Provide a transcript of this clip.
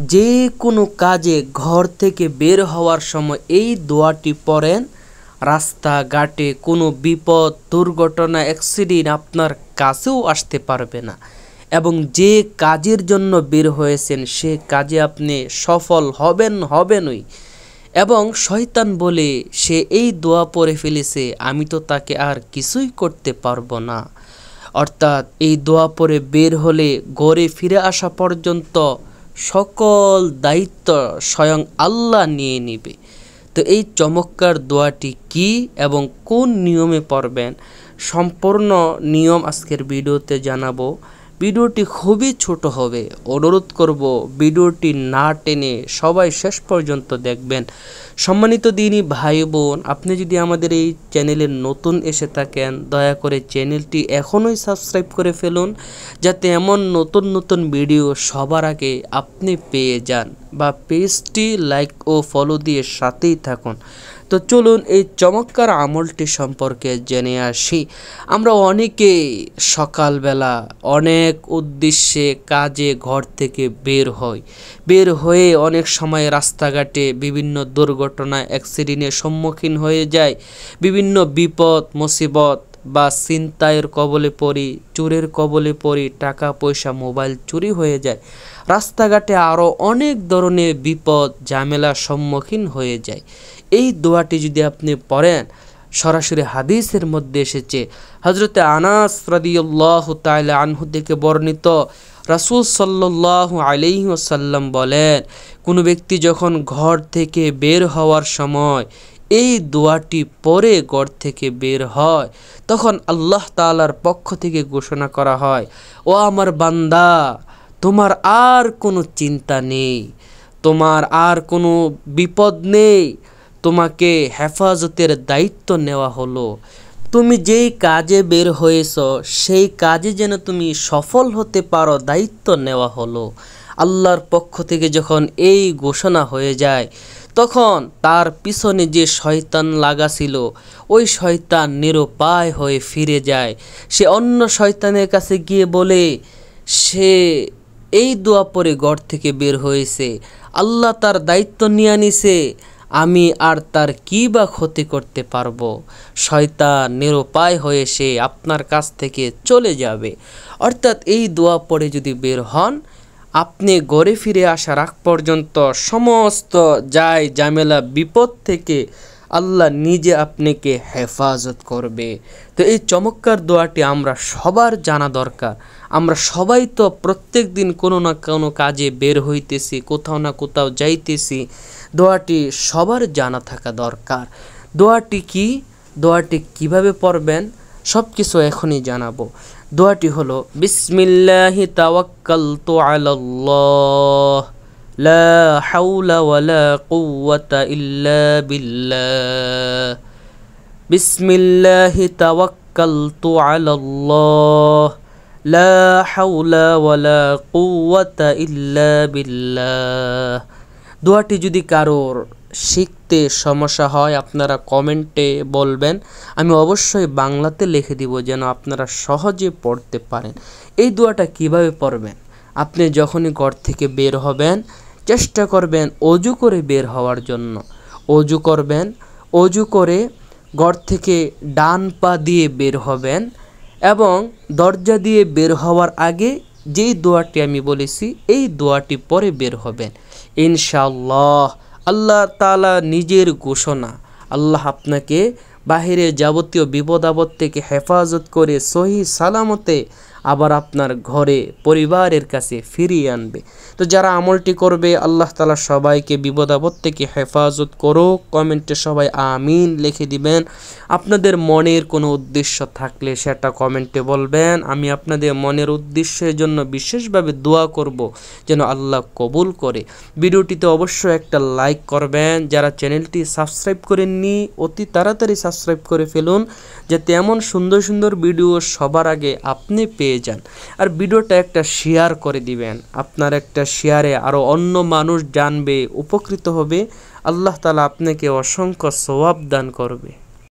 যে কোনো কাজে ঘর থেকে বের হওয়ার সময় এই দোয়াটি পড়েন, রাস্তাঘাটে কোনো বিপদ দুর্ঘটনা অ্যাক্সিডেন্ট আপনার কাছেও আসতে পারবে না এবং যে কাজের জন্য বের হয়েছেন সে কাজে আপনি সফল হবেনই। এবং শয়তান বলে সে এই দোয়া পড়ে ফেলেছে, আমি তো তাকে আর কিছুই করতে পারবো না। অর্থাৎ এই দোয়া পড়ে বের হলে ঘরে ফিরে আসা পর্যন্ত সকল দায়িত্ব স্বয়ং আল্লাহ নিয়ে নেবে। তো এই চমৎকার দোয়াটি কি এবং কোন নিয়মে পড়বেন সম্পূর্ণ নিয়ম আজকের ভিডিওতে জানাবো। ভিডিওটি খুবই ছোট হবে, অনুরোধ করব ভিডিওটি না টেনে সবাই শেষ পর্যন্ত দেখবেন। সম্মানিত দিনী ভাই বোন, আপনি যদি আমাদের এই চ্যানেলে নতুন এসে থাকেন দয়া করে চ্যানেলটি এখনই সাবস্ক্রাইব করে ফেলুন, যাতে এমন নতুন নতুন ভিডিও সবার আগে আপনি পেয়ে যান, বা পেজটি লাইক ও ফলো দিয়ে সাথেই থাকুন। তো চলুন এই চমৎকার আমলটি সম্পর্কে জেনে আসি। আমরা অনেকেই সকালবেলা অনেক উদ্দেশ্যে কাজে ঘর থেকে বের হয়ে অনেক সময় রাস্তাঘাটে বিভিন্ন দুর্ঘটনা অ্যাক্সিডেন্টের সম্মুখীন হয়ে যায়, বিভিন্ন বিপদ মুসিবত বা ছিনতাইয়ের কবলে পড়ি, চোরের কবলে পড়ি, টাকা পয়সা মোবাইল চুরি হয়ে যায়, রাস্তাঘাটে আরও অনেক ধরনের বিপদ ঝামেলার সম্মুখীন হয়ে যায়। এই দোয়াটি যদি আপনি পড়েন, সরাসরি হাদিসের মধ্যে এসেছে, হযরতে আনাস রাদিয়াল্লাহু তাআলা আনহু থেকে বর্ণিত, রাসূল সাল্লাল্লাহু আলাইহি ওয়াসাল্লাম বলেন, কোনো ব্যক্তি যখন ঘর থেকে বের হওয়ার সময় এই দোয়াটি পড়ে ঘর থেকে বের হয়, তখন আল্লাহ তাআলার পক্ষ থেকে ঘোষণা করা হয়, ও আমার বান্দা, তোমার আর কোনো চিন্তা নেই, তোমার আর কোনো বিপদ নেই, তোমাকে হেফাজতের দায়িত্ব নেওয়া হলো। তুমি যেই কাজে বের হয়েছ সেই কাজে যেন তুমি সফল হতে পারো দায়িত্ব নেওয়া হলো। আল্লাহর পক্ষ থেকে যখন এই ঘোষণা হয়ে যায়, তখন তার পিছনে যে শয়তান লাগা ছিল ওই শয়তান নিরুপায় হয়ে ফিরে যায়। সে অন্য শয়তানের কাছে গিয়ে বলে সে এই দোয়া পড়ে ঘর থেকে বের হয়েছে, আল্লাহ তার দায়িত্ব নিয়ে নিছে, আমি আর তার কী বা ক্ষতি করতে পারবো। শয়তান নিরুপায় হয়ে সে আপনার কাছ থেকে চলে যাবে। অর্থাৎ এই দোয়া পড়ে যদি বের হন, আপনি ঘরে ফিরে আসার আগ পর্যন্ত সমস্ত ঝামেলা বিপদ থেকে আল্লাহ নিজে আপনাকে হেফাজত করবে। তো এই চমৎকার দোয়াটি আমরা সবার জানা দরকার। আমরা সবাই তো প্রত্যেক দিন কোনো না কোনো কাজে বের হইতেছি, কোথাও না কোথাও যাইতেছি, দোয়াটি সবার জানা থাকা দরকার। দোয়াটি কি, দোয়াটি কিভাবে পড়বেন সব কিছু এখনই জানাবো। দোয়াটি হলো, বিসমিল্লাহি তাওয়াক্কালতু আলাল্লাহ লা হাওলা ওয়ালা কুওয়াতা ইল্লা বিল্লাহ, বিসমিল্লাহি তাওয়াক্কালতু আলাল্লাহ লা হাওলা ওয়ালা কুওয়াতা ইল্লা বিল্লাহ। দোয়াটি যদি কারোর শিখতে সমস্যা হয় আপনারা কমেন্টে বলবেন, আমি অবশ্যই বাংলাতে লিখে দিব যেন আপনারা সহজে পড়তে পারেন। এই দোয়াটা কিভাবে পড়বেন, আপনি যখনই ঘর থেকে বের হবেন চেষ্টা করবেন অজু করে বের হওয়ার জন্য। অজু করবেন, অজু করে ঘর থেকে ডান পা দিয়ে বের হবেন এবং দরজা দিয়ে বের হওয়ার আগে যেই দোয়াটি আমি বলেছি এই দোয়াটি পরে বের হবেন। ইনশাআল্লাহ আল্লাহ তাআলা নিজের ঘোষণা, আল্লাহ আপনাকে বাহিরে যাবতীয় বিপদ আপদ থেকে হেফাজত করে সহি সালামতে আবার আপনার ঘরে পরিবারের কাছে ফিরিয়ে আনবে। তো যারা আমলটি করবে আল্লাহ তাআলা সবাইকে বিপদ আপদ থেকে হেফাজত করো। কমেন্টে সবাই আমিন লিখে দিবেন। আপনাদের মনের কোনো উদ্দেশ্য থাকলে সেটা কমেন্টে বলবেন, আমি আপনাদের মনের উদ্দেশ্যের জন্য বিশেষভাবে দোয়া করব যেন আল্লাহ কবুল করে। ভিডিওটিতে অবশ্যই একটা লাইক করবেন, যারা চ্যানেলটি সাবস্ক্রাইব করেননি অতি তাড়াতাড়ি সাবস্ক্রাইব করে ফেলুন, যাতে এমন সুন্দর সুন্দর ভিডিও সবার আগে আপনি পেয়ে যান। আর ভিডিওটা একটা শেয়ার করে দিবেন, আপনার একটা শেয়ারে আরও অন্য মানুষ জানবে, উপকৃত হবে। আল্লাহ তাআলা আপনাকে অসংখ্য সওয়াব দান করবে।